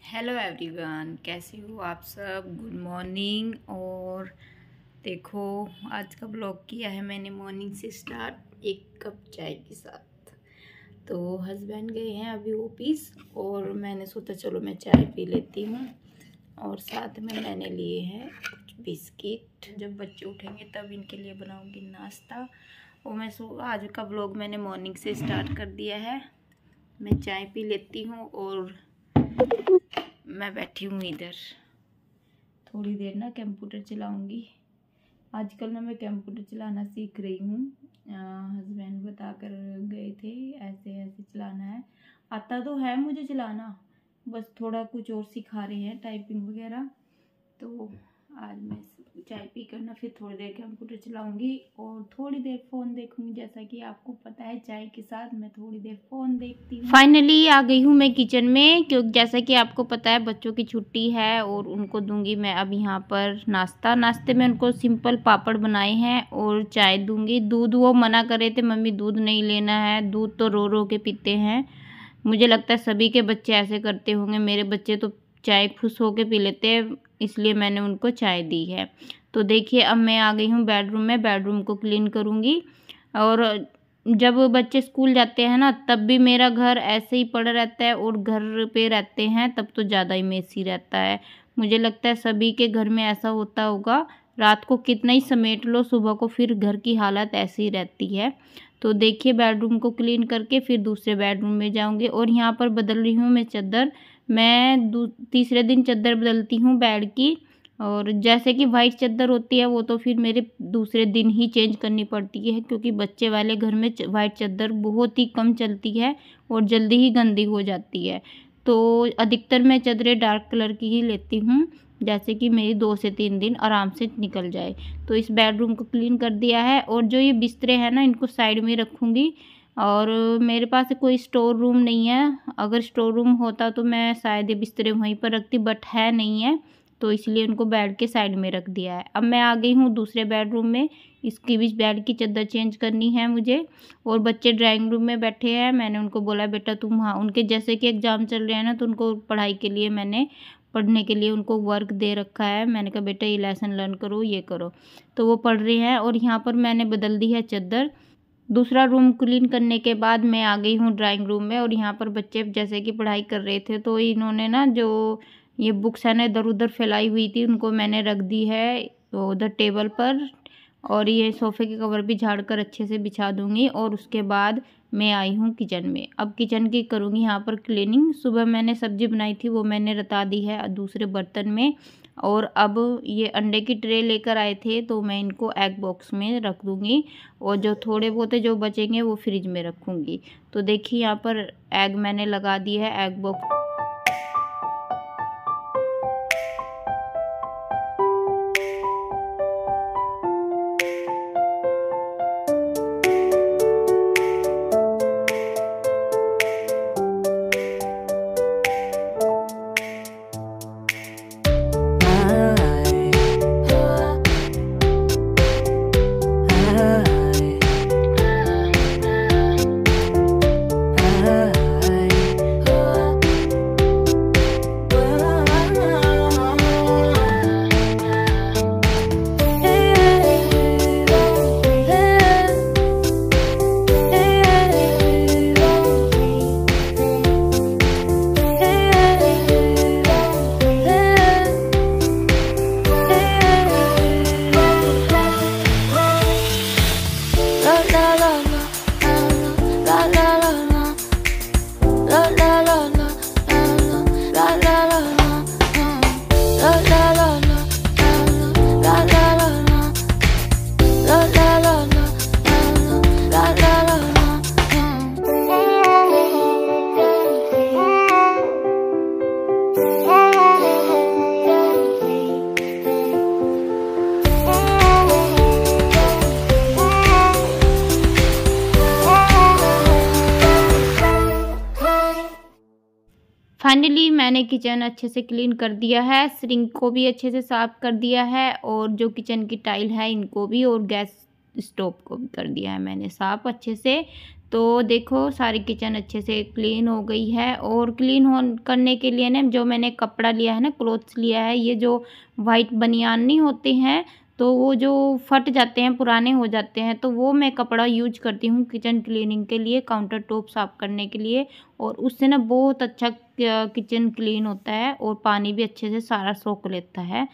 Hello everyone, कैसे हो आप सब। Good morning. और देखो, आज का ब्लॉग किया है मैंने मॉर्निंग से स्टार्ट एक कप चाय के साथ। तो हस्बैंड गए हैं अभी ऑफिस और मैंने सोचा चलो मैं चाय पी लेती हूँ। और साथ में मैंने लिए हैं कुछ बिस्किट, जब बच्चे उठेंगे तब इनके लिए बनाऊँगी नाश्ता। और मैं आज का ब्लॉग मैंने मॉर्निंग से स्टार्ट कर दिया है। मैं चाय पी लेती हूँ और मैं बैठी हूँ इधर, थोड़ी देर ना कंप्यूटर चलाऊंगी। आजकल ना मैं कंप्यूटर चलाना सीख रही हूँ। हस्बैंड बता कर गए थे ऐसे ऐसे चलाना है। आता तो है मुझे चलाना, बस थोड़ा कुछ और सिखा रहे हैं, टाइपिंग वगैरह। तो आज मैं चाय पी कर ना फिर थोड़ी देर कंप्यूटर चलाऊंगी और थोड़ी देर फ़ोन देखूंगी। जैसा कि आपको पता है चाय के साथ मैं थोड़ी देर फ़ोन देखती हूँ। फाइनली आ गई हूँ मैं किचन में, क्योंकि जैसा कि आपको पता है बच्चों की छुट्टी है और उनको दूंगी मैं अब यहाँ पर नाश्ता। नाश्ते में उनको सिंपल पापड़ बनाए हैं और चाय दूंगी। दूध वो मना कर रहे थे, मम्मी दूध नहीं लेना है, दूध तो रो रो के पीते हैं। मुझे लगता है सभी के बच्चे ऐसे करते होंगे, मेरे बच्चे तो चाय खुश होके पी लेते हैं, इसलिए मैंने उनको चाय दी है। तो देखिए अब मैं आ गई हूँ बेडरूम में, बेडरूम को क्लीन करूँगी। और जब बच्चे स्कूल जाते हैं ना तब भी मेरा घर ऐसे ही पड़ा रहता है, और घर पे रहते हैं तब तो ज़्यादा ही मेसी रहता है। मुझे लगता है सभी के घर में ऐसा होता होगा, रात को कितना ही समेट लो सुबह को फिर घर की हालत ऐसी ही रहती है। तो देखिए बेडरूम को क्लीन करके फिर दूसरे बेडरूम में जाऊंगी। और यहाँ पर बदल रही हूँ मैं चादर। मैं तीसरे दिन चादर बदलती हूँ बेड की। और जैसे कि वाइट चादर होती है वो तो फिर मेरे दूसरे दिन ही चेंज करनी पड़ती है, क्योंकि बच्चे वाले घर में वाइट चादर बहुत ही कम चलती है और जल्दी ही गंदी हो जाती है। तो अधिकतर मैं चादरें डार्क कलर की ही लेती हूँ, जैसे कि मेरी 2 से 3 दिन आराम से निकल जाए। तो इस बेडरूम को क्लीन कर दिया है। और जो ये बिस्तरे हैं ना इनको साइड में रखूँगी। और मेरे पास कोई स्टोर रूम नहीं है, अगर स्टोर रूम होता तो मैं शायद ये बिस्तरे वहीं पर रखती, बट है नहीं है, तो इसलिए उनको बेड के साइड में रख दिया है। अब मैं आ गई हूँ दूसरे बेडरूम में, इसकी भी बेड की चादर चेंज करनी है मुझे। और बच्चे ड्राइंग रूम में बैठे हैं, मैंने उनको बोला बेटा तुम, हाँ उनके जैसे कि एग्ज़ाम चल रहे हैं ना, तो उनको पढ़ाई के लिए मैंने पढ़ने के लिए उनको वर्क दे रखा है। मैंने कहा बेटा ये लेसन लर्न करो, ये करो। तो वो पढ़ रहे हैं। और यहाँ पर मैंने बदल दी है चादर। दूसरा रूम क्लीन करने के बाद मैं आ गई हूँ ड्राइंग रूम में। और यहाँ पर बच्चे जैसे कि पढ़ाई कर रहे थे, तो इन्होंने ना जो ये बुक्स है ना इधर उधर फैलाई हुई थी, उनको मैंने रख दी है उधर टेबल पर। और ये सोफ़े के कवर भी झाड़ कर अच्छे से बिछा दूँगी। और उसके बाद मैं आई हूँ किचन में। अब किचन की करूँगी यहाँ पर क्लीनिंग। सुबह मैंने सब्ज़ी बनाई थी वो मैंने रता दी है दूसरे बर्तन में। और अब ये अंडे की ट्रे लेकर आए थे, तो मैं इनको एग बॉक्स में रख दूँगी। और जो थोड़े बहुत जो बचेंगे वो फ्रिज में रखूँगी। तो देखिए यहाँ पर एग मैंने लगा दी है एग बॉक्स। फाइनली मैंने किचन अच्छे से क्लीन कर दिया है, सिंक को भी अच्छे से साफ़ कर दिया है, और जो किचन की टाइल है इनको भी, और गैस स्टोव को भी कर दिया है मैंने साफ़ अच्छे से। तो देखो सारी किचन अच्छे से क्लीन हो गई है। और क्लीन हो करने के लिए ना जो मैंने कपड़ा लिया है ना, क्लॉथ्स लिया है, ये जो वाइट बनियान नहीं होते हैं तो वो जो फट जाते हैं, पुराने हो जाते हैं, तो वो मैं कपड़ा यूज करती हूँ किचन क्लीनिंग के लिए, काउंटर टॉप साफ़ करने के लिए। और उससे ना बहुत अच्छा किचन क्लीन होता है और पानी भी अच्छे से सारा सोख लेता है।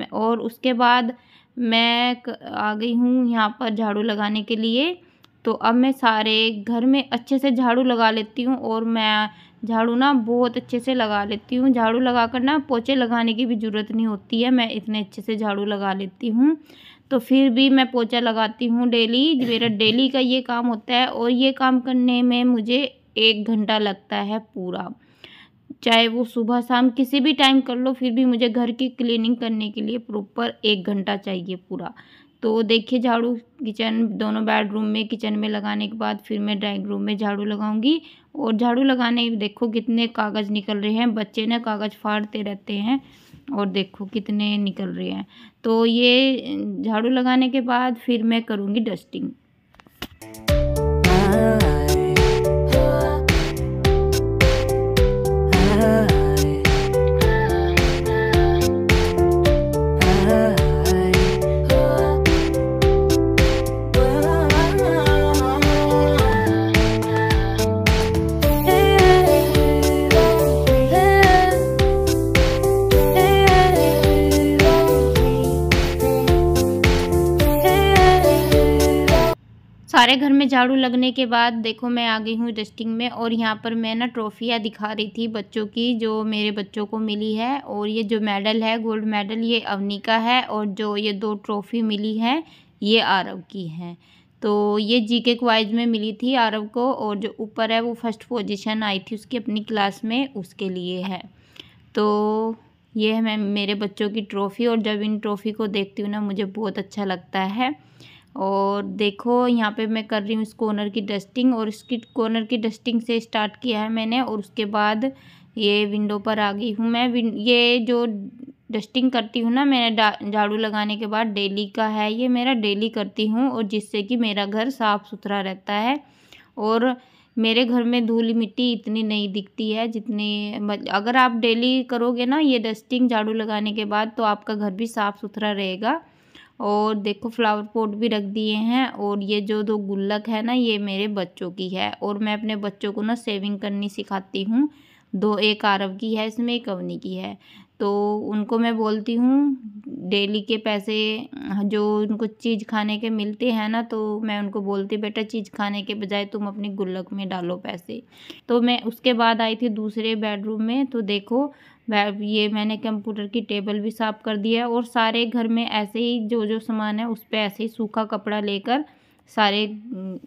और उसके बाद मैं आ गई हूँ यहाँ पर झाड़ू लगाने के लिए। तो अब मैं सारे घर में अच्छे से झाड़ू लगा लेती हूँ। और मैं झाड़ू ना बहुत अच्छे से लगा लेती हूँ। झाड़ू लगाकर ना पोछे लगाने की भी ज़रूरत नहीं होती है, मैं इतने अच्छे से झाड़ू लगा लेती हूँ। तो फिर भी मैं पोछा लगाती हूँ डेली, मेरा डेली का ये काम होता है। और ये काम करने में मुझे 1 घंटा लगता है पूरा, चाहे वो सुबह शाम किसी भी टाइम कर लो, फिर भी मुझे घर की क्लीनिंग करने के लिए प्रॉपर 1 घंटा चाहिए पूरा। तो देखिए झाड़ू किचन, दोनों बेडरूम में, किचन में लगाने के बाद फिर मैं ड्राइंग रूम में झाड़ू लगाऊंगी। और झाड़ू लगाने देखो कितने कागज़ निकल रहे हैं, बच्चे ना कागज़ फाड़ते रहते हैं और देखो कितने निकल रहे हैं। तो ये झाड़ू लगाने के बाद फिर मैं करूँगी डस्टिंग। सारे घर में झाड़ू लगने के बाद देखो मैं आ गई हूँ डस्टिंग में। और यहाँ पर मैं ना ट्रॉफियाँ दिखा रही थी बच्चों की, जो मेरे बच्चों को मिली है। और ये जो मेडल है, गोल्ड मेडल, ये अवनी का है। और जो ये 2 ट्रॉफ़ी मिली है ये आरव की हैं। तो ये जीके क्वाइज में मिली थी आरव को। और जो ऊपर है वो फर्स्ट पोजीशन आई थी उसकी अपनी क्लास में, उसके लिए है। तो ये है मैं मेरे बच्चों की ट्रॉफ़ी। और जब इन ट्रॉफ़ी को देखती हूँ ना मुझे बहुत अच्छा लगता है। और देखो यहाँ पे मैं कर रही हूँ इस कॉर्नर की डस्टिंग। और इसकी कॉर्नर की डस्टिंग से स्टार्ट किया है मैंने। और उसके बाद ये विंडो पर आ गई हूँ मैं। ये जो डस्टिंग करती हूँ ना मैं झाड़ू लगाने के बाद, डेली का है ये, मेरा डेली करती हूँ। और जिससे कि मेरा घर साफ़ सुथरा रहता है। और मेरे घर में धूल मिट्टी इतनी नहीं दिखती है जितनी, अगर आप डेली करोगे ना ये डस्टिंग झाड़ू लगाने के बाद, तो आपका घर भी साफ़ सुथरा रहेगा। और देखो फ्लावर पॉट भी रख दिए हैं। और ये जो 2 गुल्लक है ना, ये मेरे बच्चों की है। और मैं अपने बच्चों को ना सेविंग करनी सिखाती हूँ। 2, एक आरव की है इसमें, एक अवनी की है। तो उनको मैं बोलती हूँ डेली के पैसे जो उनको चीज़ खाने के मिलते हैं ना, तो मैं उनको बोलती बेटा चीज़ खाने के बजाय तुम अपनी गुल्लक में डालो पैसे। तो मैं उसके बाद आई थी दूसरे बेडरूम में। तो देखो ये मैंने कंप्यूटर की टेबल भी साफ़ कर दिया है। और सारे घर में ऐसे ही जो जो सामान है उस पर ऐसे ही सूखा कपड़ा लेकर सारे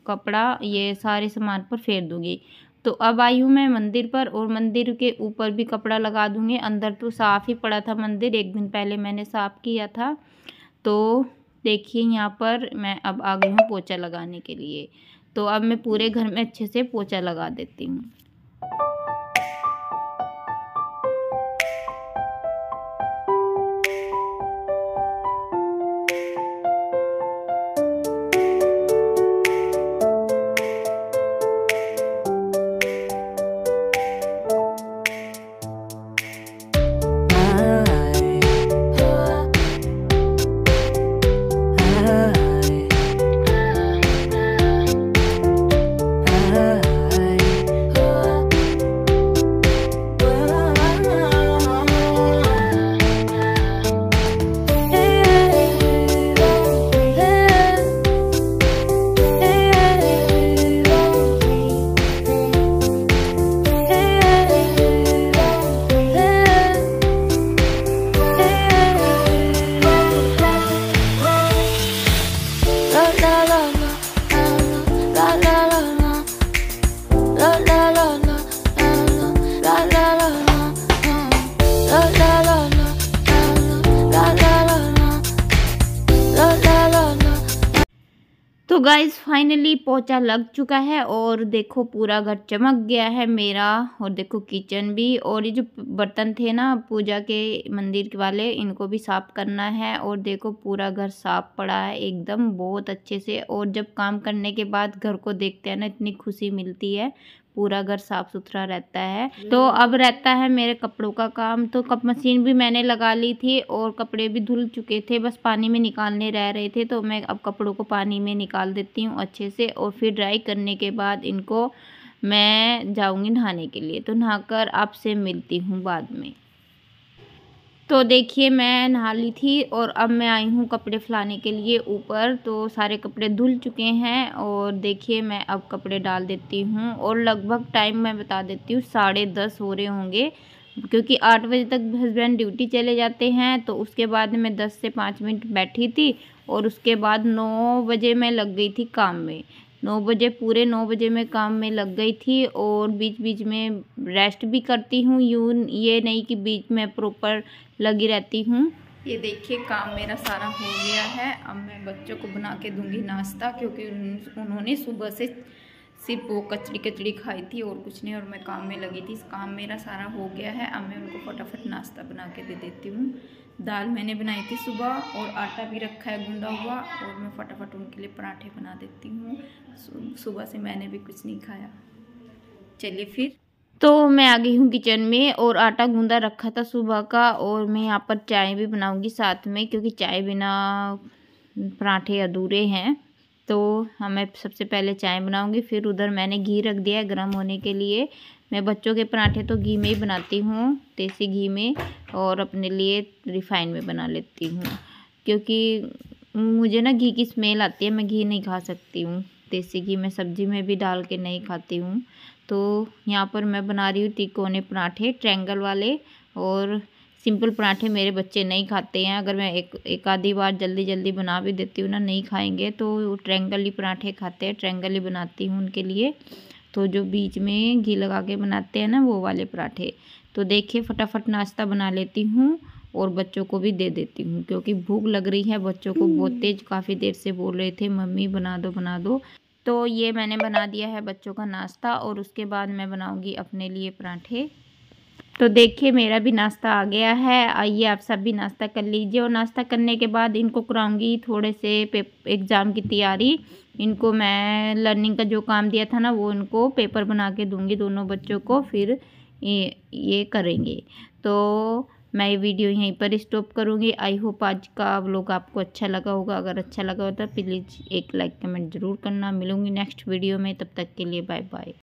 कपड़ा ये सारे सामान पर फेर दूँगी। तो अब आई हूँ मैं मंदिर पर। और मंदिर के ऊपर भी कपड़ा लगा दूँगी। अंदर तो साफ़ ही पड़ा था मंदिर, 1 दिन पहले मैंने साफ़ किया था। तो देखिए यहाँ पर मैं अब आ गई हूँ पोछा लगाने के लिए। तो अब मैं पूरे घर में अच्छे से पोछा लगा देती हूँ। गाइस फाइनली पोछा लग चुका है और देखो पूरा घर चमक गया है मेरा। और देखो किचन भी, और ये जो बर्तन थे ना पूजा के मंदिर के वाले, इनको भी साफ करना है। और देखो पूरा घर साफ पड़ा है एकदम बहुत अच्छे से। और जब काम करने के बाद घर को देखते हैं ना इतनी खुशी मिलती है, पूरा घर साफ सुथरा रहता है। तो अब रहता है मेरे कपड़ों का काम। तो कप मशीन भी मैंने लगा ली थी और कपड़े भी धुल चुके थे, बस पानी में निकालने रह रहे थे। तो मैं अब कपड़ों को पानी में निकाल देती हूँ अच्छे से, और फिर ड्राई करने के बाद इनको मैं जाऊँगी नहाने के लिए। तो नहाकर आपसे मिलती हूँ बाद में। तो देखिए मैं नहा ली थी और अब मैं आई हूँ कपड़े फैलाने के लिए ऊपर। तो सारे कपड़े धुल चुके हैं और देखिए मैं अब कपड़े डाल देती हूँ। और लगभग टाइम मैं बता देती हूँ 10:30 हो रहे होंगे, क्योंकि 8 बजे तक हस्बैंड ड्यूटी चले जाते हैं। तो उसके बाद मैं 10 से 5 मिनट बैठी थी और उसके बाद 9 बजे मैं लग गई थी काम में। 9 बजे, पूरे 9 बजे मैं काम में लग गई थी। और बीच बीच में रेस्ट भी करती हूँ, यूँ ये नहीं कि बीच में प्रॉपर लगी रहती हूँ। ये देखिए काम मेरा सारा हो गया है। अब मैं बच्चों को बना के दूंगी नाश्ता, क्योंकि उन्होंने सुबह से सिर्फ वो कचड़ी खाई थी और कुछ नहीं, और मैं काम में लगी थी। काम मेरा सारा हो गया है। अब मैं उनको फटाफट नाश्ता बना के दे देती हूँ। दाल मैंने बनाई थी सुबह और आटा भी रखा है गूंदा हुआ, और मैं फटाफट उनके लिए पराठे बना देती हूँ। सुबह से मैंने भी कुछ नहीं खाया। चलिए फिर। तो मैं आ गई हूँ किचन में और आटा गूंदा रखा था सुबह का, और मैं यहाँ पर चाय भी बनाऊँगी साथ में, क्योंकि चाय बिना पराठे अधूरे हैं। तो मैं सबसे पहले चाय बनाऊँगी, फिर उधर मैंने घी रख दिया है गर्म होने के लिए। मैं बच्चों के पराठे तो घी में ही बनाती हूँ, देसी घी में, और अपने लिए रिफाइन में बना लेती हूँ, क्योंकि मुझे ना घी की स्मेल आती है, मैं घी नहीं खा सकती हूँ। देसी घी मैं सब्जी में भी डाल के नहीं खाती हूँ। तो यहाँ पर मैं बना रही हूँ तिकोने पराठे, ट्रायंगल वाले। और सिंपल पराठे मेरे बच्चे नहीं खाते हैं। अगर मैं एक आधी बार जल्दी बना भी देती हूँ ना, नहीं खाएंगे तो ट्रायंगल ही पराठे खाते हैं। ट्रायंगल ही बनाती हूँ उनके लिए। तो जो बीच में घी लगा के बनाते हैं ना, वो वाले पराठे। तो देखिए फटाफट नाश्ता बना लेती हूँ और बच्चों को भी दे देती हूँ, क्योंकि भूख लग रही है बच्चों को बहुत तेज। काफ़ी देर से बोल रहे थे मम्मी बना दो बना दो। तो ये मैंने बना दिया है बच्चों का नाश्ता, और उसके बाद मैं बनाऊंगी अपने लिए पराठे। तो देखिए मेरा भी नाश्ता आ गया है। आइए आप सब भी नाश्ता कर लीजिए। और नाश्ता करने के बाद इनको कराऊंगी थोड़े से एग्ज़ाम की तैयारी। इनको मैं लर्निंग का जो काम दिया था ना, वो इनको पेपर बना के दूंगी दोनों बच्चों को, फिर ये करेंगे। तो मैं ये वीडियो यहीं पर स्टॉप करूँगी। आई होप आज का व्लॉग आपको अच्छा लगा होगा। अगर अच्छा लगा हो तो प्लीज़ एक लाइक कमेंट ज़रूर करना। मिलूँगी नेक्स्ट वीडियो में, तब तक के लिए बाय बाय।